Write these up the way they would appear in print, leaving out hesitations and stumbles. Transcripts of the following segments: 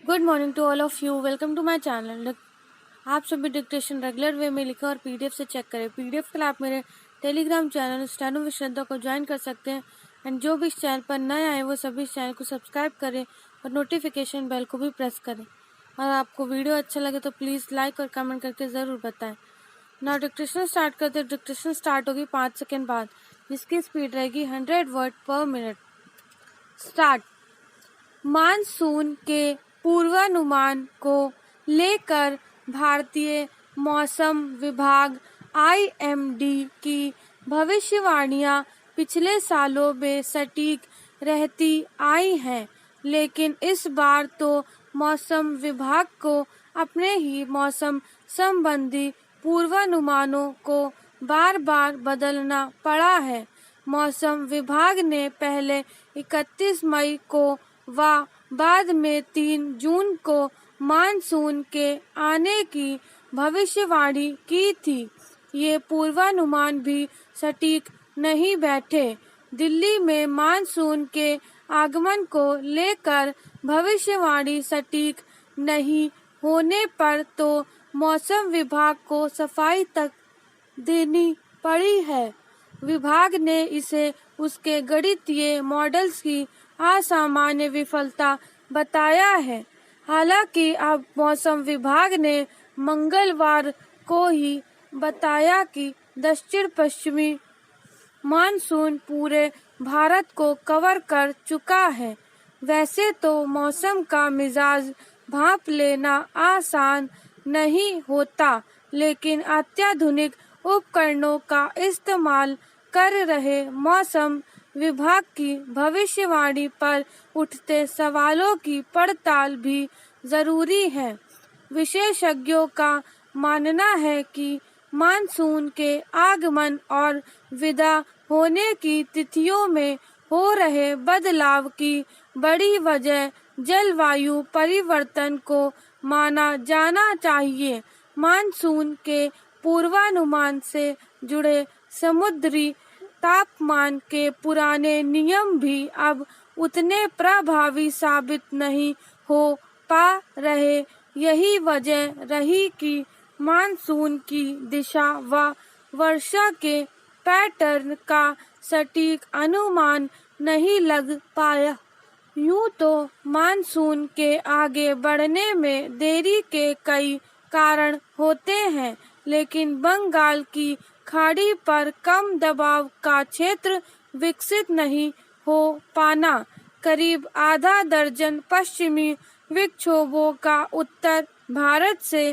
Good morning to all of you. Welcome to my channel. आप सभी dictation regular way में लिखा और पीडीएफ से चेक करें। पीडीएफ के लिए आप मेरे टेलीग्राम चैनल स्टेनो विद श्रद्धा को ज्वाइन कर सकते हैं। एंड जो भी इस चैनल पर नए आए वो सभी इस चैनल को सब्सक्राइब करें और नोटिफिकेशन बेल को भी प्रेस करें। और आपको वीडियो अच्छा लगे तो प्लीज़ लाइक और कमेंट करके ज़रूर बताएं। ना डिक्टेशन स्टार्ट करते। डिक्टेशन स्टार्ट होगी 5 सेकेंड बाद, जिसकी स्पीड रहेगी 100 वर्ड पर मिनट। स्टार्ट। मानसून के पूर्वानुमान को लेकर भारतीय मौसम विभाग आईएमडी की भविष्यवाणियां पिछले सालों में सटीक रहती आई हैं, लेकिन इस बार तो मौसम विभाग को अपने ही मौसम संबंधी पूर्वानुमानों को बार बार बदलना पड़ा है। मौसम विभाग ने पहले 31 मई को व बाद में 3 जून को मानसून के आने की भविष्यवाणी की थी। ये पूर्वानुमान भी सटीक नहीं बैठे। दिल्ली में मानसून के आगमन को लेकर भविष्यवाणी सटीक नहीं होने पर तो मौसम विभाग को सफाई तक देनी पड़ी है। विभाग ने इसे उसके गणितीय मॉडल्स की असामान्य विफलता बताया है। हालांकि अब मौसम विभाग ने मंगलवार को ही बताया कि दक्षिण पश्चिमी मानसून पूरे भारत को कवर कर चुका है। वैसे तो मौसम का मिजाज भांप लेना आसान नहीं होता, लेकिन अत्याधुनिक उपकरणों का इस्तेमाल कर रहे मौसम विभाग की भविष्यवाणी पर उठते सवालों की पड़ताल भी जरूरी है। विशेषज्ञों का मानना है कि मानसून के आगमन और विदा होने की तिथियों में हो रहे बदलाव की बड़ी वजह जलवायु परिवर्तन को माना जाना चाहिए। मानसून के पूर्वानुमान से जुड़े समुद्री तापमान के पुराने नियम भी अब उतने प्रभावी साबित नहीं हो पा रहे। यही वजह रही कि मानसून की दिशा व वर्षा के पैटर्न का सटीक अनुमान नहीं लग पाया। यूं तो मानसून के आगे बढ़ने में देरी के कई कारण होते हैं, लेकिन बंगाल की खाड़ी पर कम दबाव का क्षेत्र विकसित नहीं हो पाना, करीब आधा दर्जन पश्चिमी विक्षोभों का उत्तर भारत से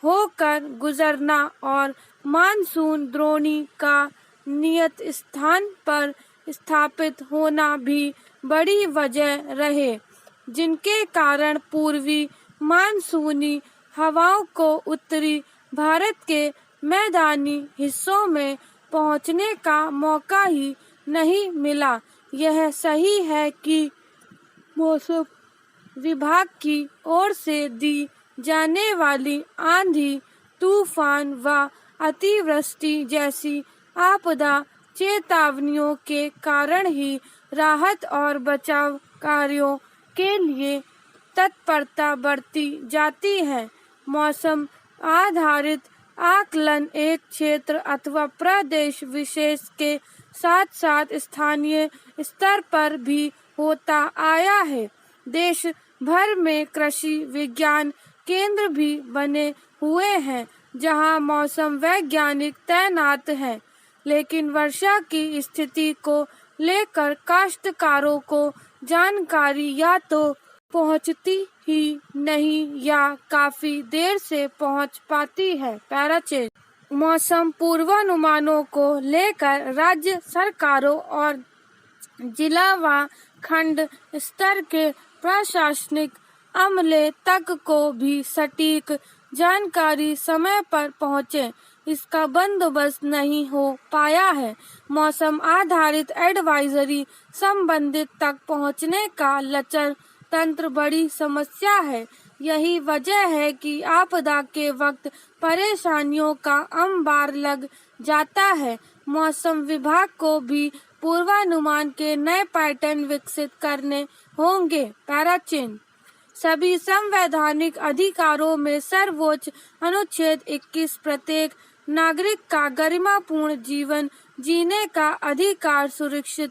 होकर गुजरना और मानसून द्रोणी का नियत स्थान पर स्थापित होना भी बड़ी वजह रहे, जिनके कारण पूर्वी मानसूनी हवाओं को उत्तरी भारत के मैदानी हिस्सों में पहुंचने का मौका ही नहीं मिला। यह सही है कि मौसम विभाग की ओर से दी जाने वाली आंधी, तूफान व अतिवृष्टि जैसी आपदा चेतावनियों के कारण ही राहत और बचाव कार्यों के लिए तत्परता बरती जाती है। मौसम आधारित आकलन एक क्षेत्र अथवा प्रदेश विशेष के साथ साथ स्थानीय स्तर पर भी होता आया है। देश भर में कृषि विज्ञान केंद्र भी बने हुए हैं, जहां मौसम वैज्ञानिक तैनात हैं, लेकिन वर्षा की स्थिति को लेकर काश्तकारों को जानकारी या तो पहुंचती ही नहीं या काफी देर से पहुंच पाती है। पैराचेज। मौसम पूर्वानुमानों को लेकर राज्य सरकारों और जिला व खंड स्तर के प्रशासनिक अमले तक को भी सटीक जानकारी समय पर पहुंचे, इसका बंदोबस्त नहीं हो पाया है। मौसम आधारित एडवाइजरी संबंधित तक पहुंचने का लचर तंत्र बड़ी समस्या है। यही वजह है कि आपदा के वक्त परेशानियों का अंबार लग जाता है। मौसम विभाग को भी पूर्वानुमान के नए पैटर्न विकसित करने होंगे। पैराचेन। सभी संवैधानिक अधिकारों में सर्वोच्च अनुच्छेद 21 प्रत्येक नागरिक का गरिमापूर्ण जीवन जीने का अधिकार सुरक्षित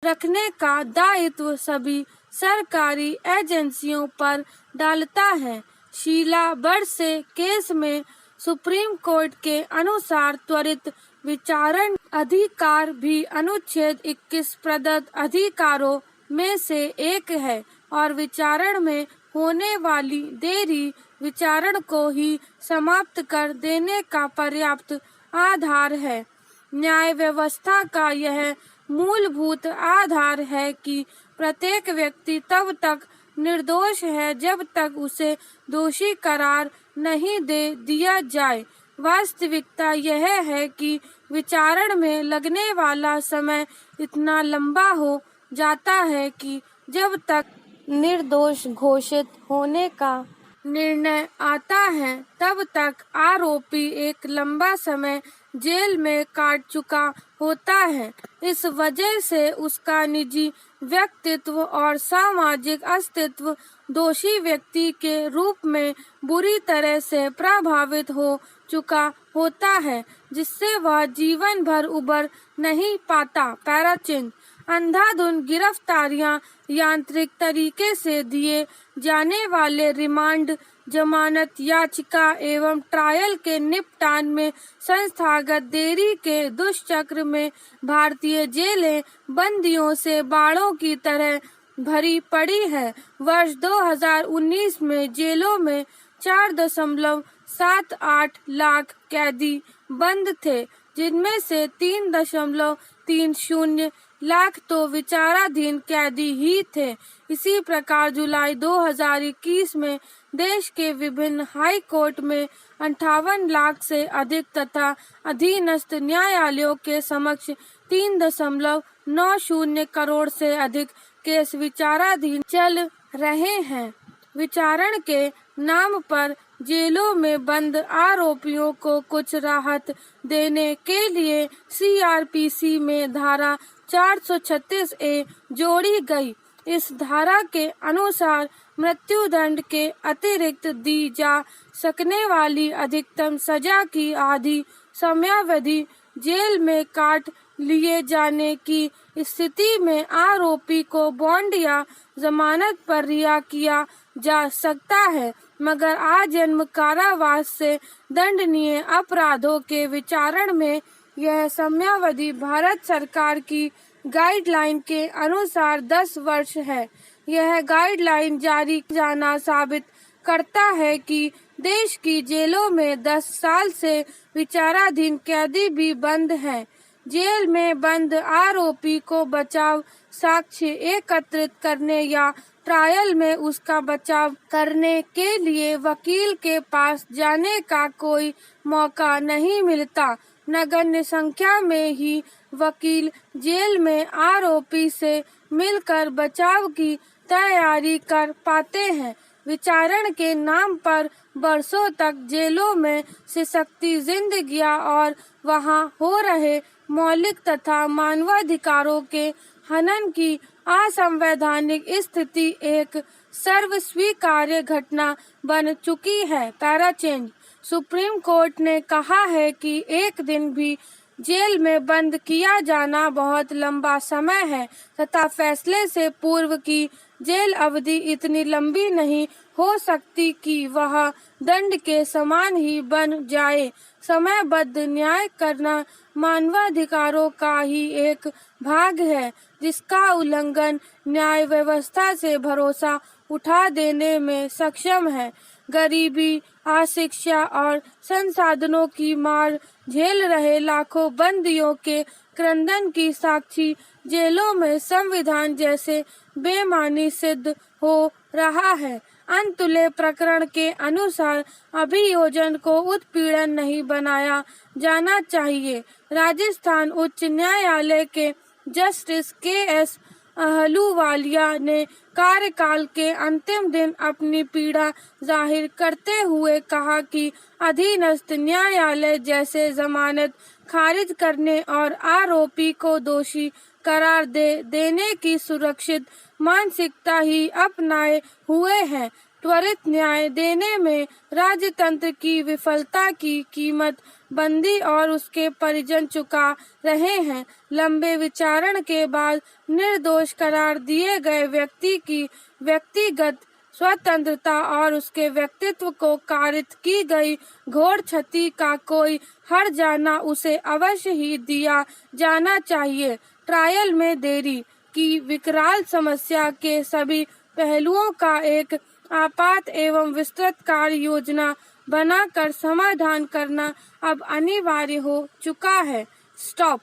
रखने का दायित्व सभी सरकारी एजेंसियों पर डालता है। शीला बरसे केस में सुप्रीम कोर्ट के अनुसार त्वरित विचारण अधिकार भी अनुच्छेद 21 प्रदत्त अधिकारों में से एक है और विचारण में होने वाली देरी विचारण को ही समाप्त कर देने का पर्याप्त आधार है। न्याय व्यवस्था का यह मूलभूत आधार है कि प्रत्येक व्यक्ति तब तक निर्दोष है जब तक उसे दोषी करार नहीं दे दिया जाए। वास्तविकता यह है कि विचारण में लगने वाला समय इतना लंबा हो जाता है कि जब तक निर्दोष घोषित होने का निर्णय आता है तब तक आरोपी एक लंबा समय जेल में काट चुका होता है। इस वजह से उसका निजी व्यक्तित्व और सामाजिक अस्तित्व दोषी व्यक्ति के रूप में बुरी तरह से प्रभावित हो चुका होता है, जिससे वह जीवन भर उबर नहीं पाता। पैराचिन्ह अंधाधुंध गिरफ्तारियां, यांत्रिक तरीके से दिए जाने वाले रिमांड, जमानत याचिका एवं ट्रायल के निपटान में संस्थागत देरी के दुष्चक्र में भारतीय जेलें बंदियों से बाड़ों की तरह भरी पड़ी है। वर्ष 2019 में जेलों में 4.78 लाख कैदी बंद थे, जिनमें से 3.30 लाख तो विचाराधीन कैदी ही थे। इसी प्रकार जुलाई 2021 में देश के विभिन्न हाई कोर्ट में 58 लाख से अधिक तथा अधीनस्थ न्यायालयों के समक्ष 3.90 करोड़ से अधिक केस विचाराधीन चल रहे हैं। विचारण के नाम पर जेलों में बंद आरोपियों को कुछ राहत देने के लिए सीआरपीसी में धारा 436A जोड़ी गई। इस धारा के अनुसार मृत्युदंड के अतिरिक्त दी जा सकने वाली अधिकतम सजा की आधी समयावधि जेल में काट लिए जाने की स्थिति में आरोपी को बॉन्ड या जमानत पर रिहा किया जा सकता है, मगर आजीवन कारावास से दंडनीय अपराधों के विचारण में यह समयावधि भारत सरकार की गाइडलाइन के अनुसार 10 वर्ष है। यह गाइडलाइन जारी जाना साबित करता है कि देश की जेलों में 10 साल से विचाराधीन कैदी भी बंद हैं। जेल में बंद आरोपी को बचाव साक्ष्य एकत्रित करने या ट्रायल में उसका बचाव करने के लिए वकील के पास जाने का कोई मौका नहीं मिलता। नगण्य संख्या में ही वकील जेल में आरोपी से मिलकर बचाव की तैयारी कर पाते हैं। विचारण के नाम पर बरसों तक जेलों में सिसकती जिंदगियां और वहां हो रहे मौलिक तथा मानवाधिकारों के हनन की असंवैधानिक स्थिति एक सर्वस्वीकार्य घटना बन चुकी है। पैराचेंज सुप्रीम कोर्ट ने कहा है कि एक दिन भी जेल में बंद किया जाना बहुत लंबा समय है तथा फैसले से पूर्व की जेल अवधि इतनी लंबी नहीं हो सकती कि वह दंड के समान ही बन जाए। समयबद्ध न्याय करना मानवाधिकारों का ही एक भाग है, जिसका उल्लंघन न्याय व्यवस्था से भरोसा उठा देने में सक्षम है। गरीबी, अशिक्षा और संसाधनों की मार झेल रहे लाखों बंदियों के क्रंदन की साक्षी जेलों में संविधान जैसे बेमानी सिद्ध हो रहा है। अंतुले प्रकरण के अनुसार अभियोजन को उत्पीड़न नहीं बनाया जाना चाहिए। राजस्थान उच्च न्यायालय के जस्टिस KS अहलूवालिया ने कार्यकाल के अंतिम दिन अपनी पीड़ा जाहिर करते हुए कहा कि अधीनस्थ न्यायालय जैसे जमानत खारिज करने और आरोपी को दोषी करार देने की सुरक्षित मानसिकता ही अपनाए हुए हैं। त्वरित न्याय देने में राजतंत्र की विफलता की कीमत बंदी और उसके परिजन चुका रहे हैं। लंबे विचारण के बाद निर्दोष करार दिए गए व्यक्ति की व्यक्तिगत स्वतंत्रता और उसके व्यक्तित्व को कारित की गई घोर क्षति का कोई हर्जाना उसे अवश्य ही दिया जाना चाहिए। ट्रायल में देरी की विकराल समस्या के सभी पहलुओं का एक आपात एवं विस्तृत कार्य योजना बनाकर समाधान करना अब अनिवार्य हो चुका है। स्टॉप।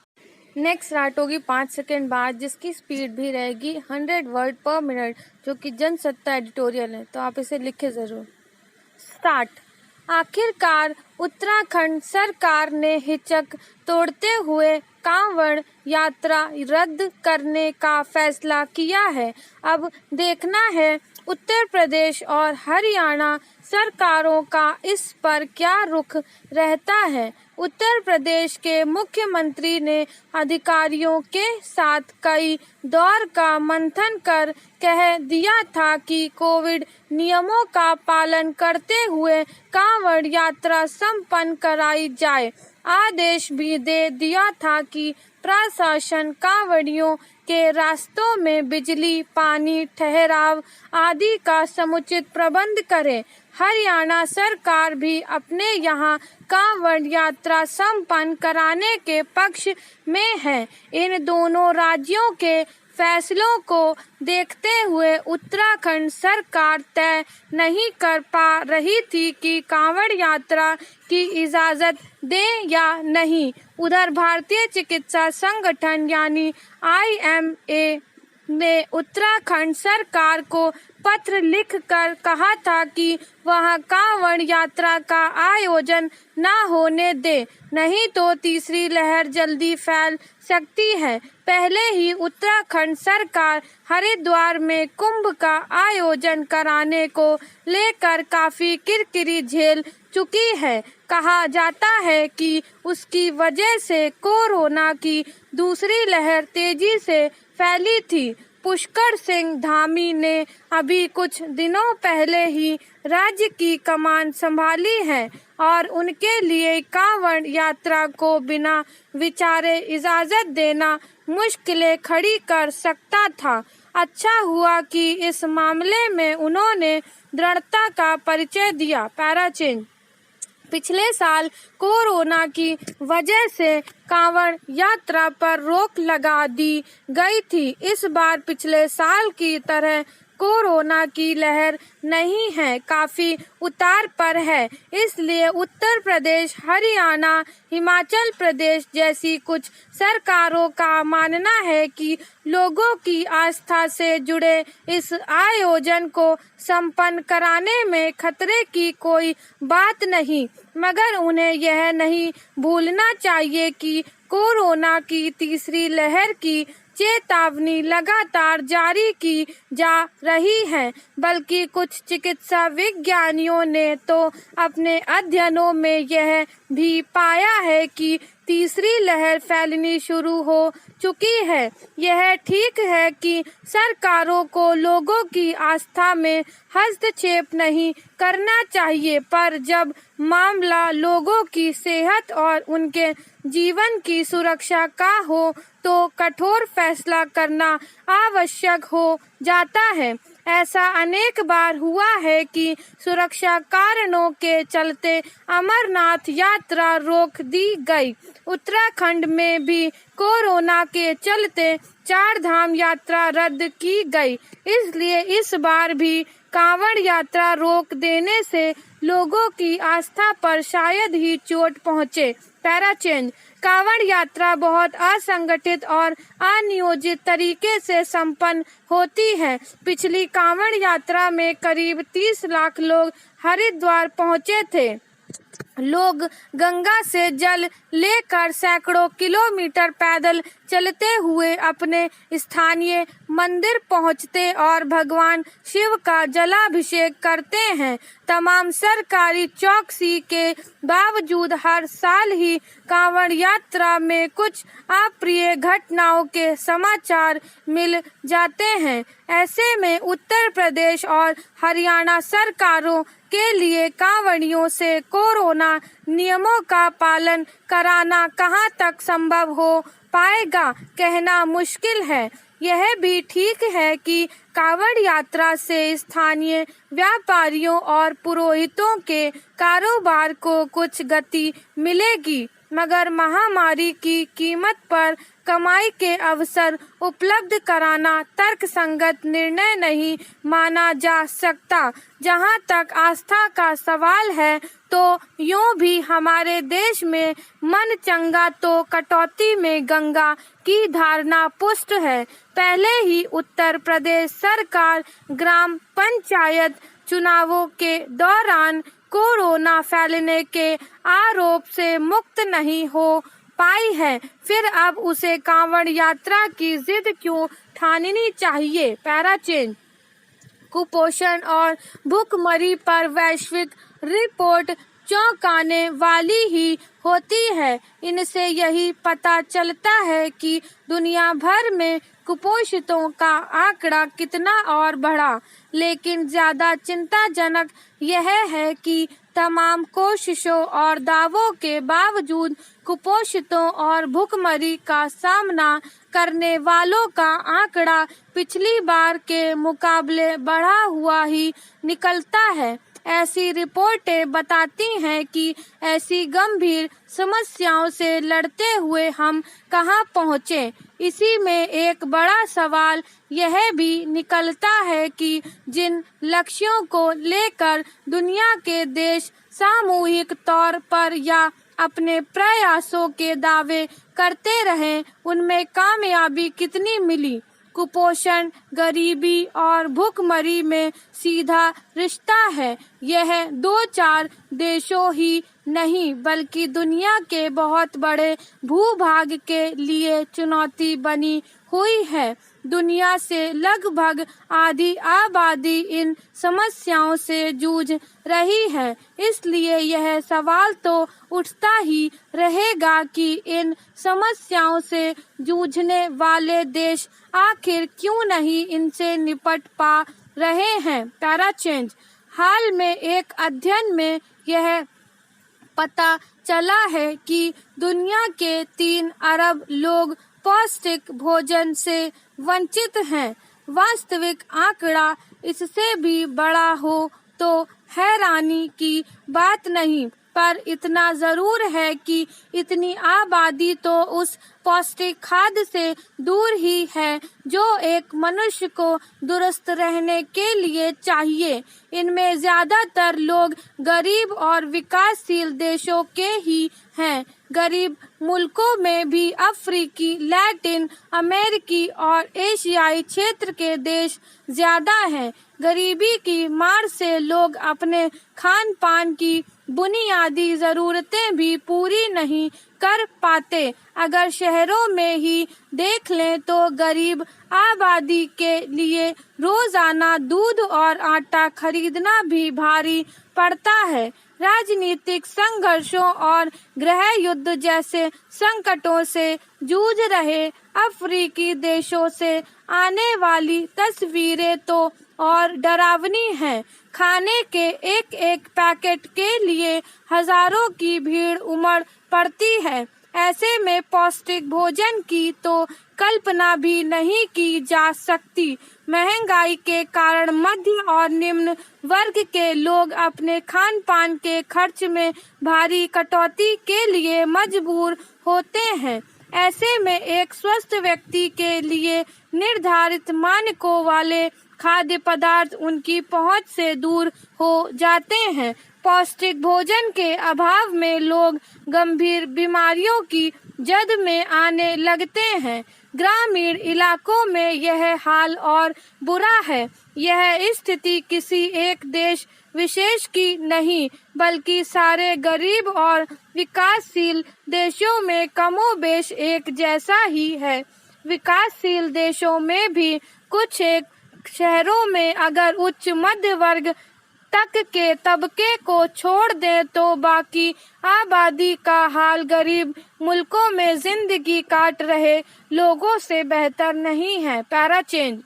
नेक्स्ट स्टार्ट होगी 5 सेकेंड बाद, जिसकी स्पीड भी रहेगी 100 वर्ड पर मिनट, जो कि जनसत्ता एडिटोरियल है, तो आप इसे लिखे जरूर। स्टार्ट। आखिरकार उत्तराखंड सरकार ने हिचक तोड़ते हुए कांवड़ यात्रा रद्द करने का फैसला किया है। अब देखना है उत्तर प्रदेश और हरियाणा सरकारों का इस पर क्या रुख रहता है। उत्तर प्रदेश के मुख्यमंत्री ने अधिकारियों के साथ कई दौर का मंथन कर कह दिया था कि कोविड नियमों का पालन करते हुए कांवड़ यात्रा संपन्न कराई जाए। आदेश भी दे दिया था कि प्रशासन कांवड़ियों के रास्तों में बिजली, पानी, ठहराव आदि का समुचित प्रबंध करे। हरियाणा सरकार भी अपने यहाँ कांवड़ यात्रा संपन्न कराने के पक्ष में है। इन दोनों राज्यों के फैसलों को देखते हुए उत्तराखंड सरकार तय नहीं कर पा रही थी कि कांवड़ यात्रा की इजाजत दे या नहीं। उधर भारतीय चिकित्सा संगठन यानी IMA ने उत्तराखंड सरकार को पत्र लिखकर कहा था कि वह कांवड़ यात्रा का आयोजन न होने दे, नहीं तो तीसरी लहर जल्दी फैल सकती है। पहले ही उत्तराखंड सरकार हरिद्वार में कुंभ का आयोजन कराने को लेकर काफी किरकिरी झेल चुकी है। कहा जाता है कि उसकी वजह से कोरोना की दूसरी लहर तेजी से फैली थी। पुष्कर सिंह धामी ने अभी कुछ दिनों पहले ही राज्य की कमान संभाली है और उनके लिए कांवड़ यात्रा को बिना विचारे इजाजत देना मुश्किलें खड़ी कर सकता था। अच्छा हुआ कि इस मामले में उन्होंने दृढ़ता का परिचय दिया। पैराचेंज। पिछले साल कोरोना की वजह से कांवड़ यात्रा पर रोक लगा दी गई थी। इस बार पिछले साल की तरह कोरोना की लहर नहीं है, काफी उतार पर है। इसलिए उत्तर प्रदेश, हरियाणा, हिमाचल प्रदेश जैसी कुछ सरकारों का मानना है कि लोगों की आस्था से जुड़े इस आयोजन को संपन्न कराने में खतरे की कोई बात नहीं, मगर उन्हें यह नहीं भूलना चाहिए कि कोरोना की तीसरी लहर की चेतावनी लगातार जारी की जा रही है। बल्कि कुछ चिकित्सा विज्ञानियों ने तो अपने अध्ययनों में यह भी पाया है कि तीसरी लहर फैलनी शुरू हो चुकी है। यह ठीक है कि सरकारों को लोगों की आस्था में हस्तक्षेप नहीं करना चाहिए, पर जब मामला लोगों की सेहत और उनके जीवन की सुरक्षा का हो तो कठोर फैसला करना आवश्यक हो जाता है। ऐसा अनेक बार हुआ है कि सुरक्षा कारणों के चलते अमरनाथ यात्रा रोक दी गई। उत्तराखंड में भी कोरोना के चलते 4 धाम यात्रा रद्द की गई। इसलिए इस बार भी कांवड़ यात्रा रोक देने से लोगों की आस्था पर शायद ही चोट पहुंचे। पैराचेंज। कांवड़ यात्रा बहुत असंगठित और अनियोजित तरीके से संपन्न होती है। पिछली कांवड़ यात्रा में करीब 30 लाख लोग हरिद्वार पहुंचे थे। लोग गंगा से जल लेकर सैकड़ों किलोमीटर पैदल चलते हुए अपने स्थानीय मंदिर पहुंचते और भगवान शिव का जलाभिषेक करते हैं। तमाम सरकारी चौकसी के बावजूद हर साल ही कांवड़ यात्रा में कुछ अप्रिय घटनाओं के समाचार मिल जाते हैं। ऐसे में उत्तर प्रदेश और हरियाणा सरकारों के लिए कांवड़ियों से कोरोना नियमों का पालन कराना कहां तक संभव हो पाएगा कहना मुश्किल है। यह भी ठीक है कि कांवड़ यात्रा से स्थानीय व्यापारियों और पुरोहितों के कारोबार को कुछ गति मिलेगी, मगर महामारी की कीमत पर कमाई के अवसर उपलब्ध कराना तर्कसंगत निर्णय नहीं माना जा सकता। जहां तक आस्था का सवाल है तो यूं भी हमारे देश में मन चंगा तो कटौती में गंगा की धारणा पुष्ट है। पहले ही उत्तर प्रदेश सरकार ग्राम पंचायत चुनावों के दौरान कोरोना फैलने के आरोप से मुक्त नहीं हो पाई है, फिर अब उसे कांवड़ यात्रा की जिद क्यों ठाननी चाहिए। Para change. कुपोषण और भूखमरी पर वैश्विक रिपोर्ट चौंकाने वाली ही होती है। इनसे यही पता चलता है कि दुनिया भर में कुपोषितों का आंकड़ा कितना और बढ़ा। लेकिन ज्यादा चिंताजनक यह है कि तमाम कोशिशों और दावों के बावजूद कुपोषितों और भूखमरी का सामना करने वालों का आंकड़ा पिछली बार के मुकाबले बढ़ा हुआ ही निकलता है। ऐसी रिपोर्टें बताती हैं कि ऐसी गंभीर समस्याओं से लड़ते हुए हम कहां पहुंचे। इसी में एक बड़ा सवाल यह भी निकलता है कि जिन लक्ष्यों को लेकर दुनिया के देश सामूहिक तौर पर या अपने प्रयासों के दावे करते रहे, उनमें कामयाबी कितनी मिली। कुपोषण, गरीबी और भूखमरी में सीधा रिश्ता है। यह 2-4 देशों ही नहीं बल्कि दुनिया के बहुत बड़े भूभाग के लिए चुनौती बनी हुई है। दुनिया से लगभग आधी आबादी इन समस्याओं से जूझ रही है। इसलिए यह सवाल तो उठता ही रहेगा कि इन समस्याओं से जूझने वाले देश आखिर क्यों नहीं इनसे निपट पा रहे हैं। Para change. हाल में एक अध्ययन में यह पता चला है कि दुनिया के 3 अरब लोग पौष्टिक भोजन से वंचित हैं। वास्तविक आंकड़ा इससे भी बड़ा हो तो हैरानी की बात नहीं, पर इतना जरूर है कि इतनी आबादी तो उस पौष्टिक खाद्य से दूर ही है जो एक मनुष्य को दुरुस्त रहने के लिए चाहिए। इनमें ज्यादातर लोग गरीब और विकासशील देशों के ही हैं। गरीब मुल्कों में भी अफ्रीकी, लैटिन अमेरिकी और एशियाई क्षेत्र के देश ज्यादा हैं। गरीबी की मार से लोग अपने खान पान की बुनियादी जरूरतें भी पूरी नहीं कर पाते। अगर शहरों में ही देख लें तो गरीब आबादी के लिए रोजाना दूध और आटा खरीदना भी भारी पड़ता है। राजनीतिक संघर्षों और गृह युद्ध जैसे संकटों से जूझ रहे अफ्रीकी देशों से आने वाली तस्वीरें तो और डरावनी हैं। खाने के एक एक पैकेट के लिए हजारों की भीड़ उमड़ पड़ती है। ऐसे में पौष्टिक भोजन की तो कल्पना भी नहीं की जा सकती। महंगाई के कारण मध्य और निम्न वर्ग के लोग अपने खान पान के खर्च में भारी कटौती के लिए मजबूर होते हैं। ऐसे में एक स्वस्थ व्यक्ति के लिए निर्धारित मानकों वाले खाद्य पदार्थ उनकी पहुंच से दूर हो जाते हैं। पौष्टिक भोजन के अभाव में लोग गंभीर बीमारियों की जद में आने लगते हैं। ग्रामीण इलाकों में यह हाल और बुरा है। यह स्थिति किसी एक देश विशेष की नहीं बल्कि सारे गरीब और विकासशील देशों में कमोबेश एक जैसा ही है। विकासशील देशों में भी कुछ एक शहरों में अगर उच्च मध्य वर्ग तक के तबके को छोड़ दें तो बाकी आबादी का हाल गरीब मुल्कों में जिंदगी काट रहे लोगों से बेहतर नहीं है। Para change.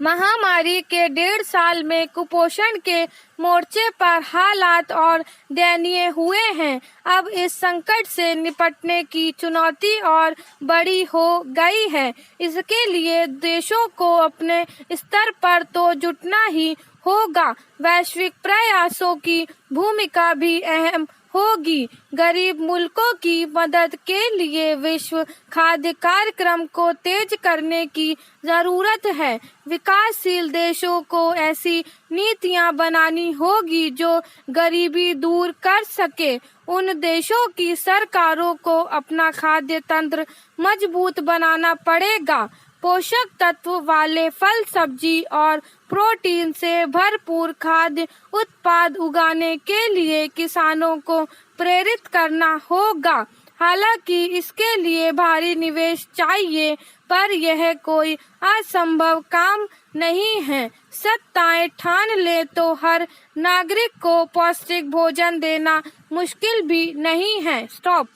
महामारी के 1.5 साल में कुपोषण के मोर्चे पर हालात और दयनीय हुए हैं। अब इस संकट से निपटने की चुनौती और बड़ी हो गई है। इसके लिए देशों को अपने स्तर पर तो जुटना ही होगा। वैश्विक प्रयासों की भूमिका भी अहम होगी। गरीब मुल्कों की मदद के लिए विश्व खाद्य कार्यक्रम को तेज करने की जरूरत है। विकासशील देशों को ऐसी नीतियां बनानी होगी जो गरीबी दूर कर सके। उन देशों की सरकारों को अपना खाद्य तंत्र मजबूत बनाना पड़ेगा। पोषक तत्व वाले फल, सब्जी और प्रोटीन से भरपूर खाद्य उत्पाद उगाने के लिए किसानों को प्रेरित करना होगा। हालांकि इसके लिए भारी निवेश चाहिए, पर यह कोई असंभव काम नहीं है। सत्ताएं ठान ले तो हर नागरिक को पौष्टिक भोजन देना मुश्किल भी नहीं है। स्टॉप।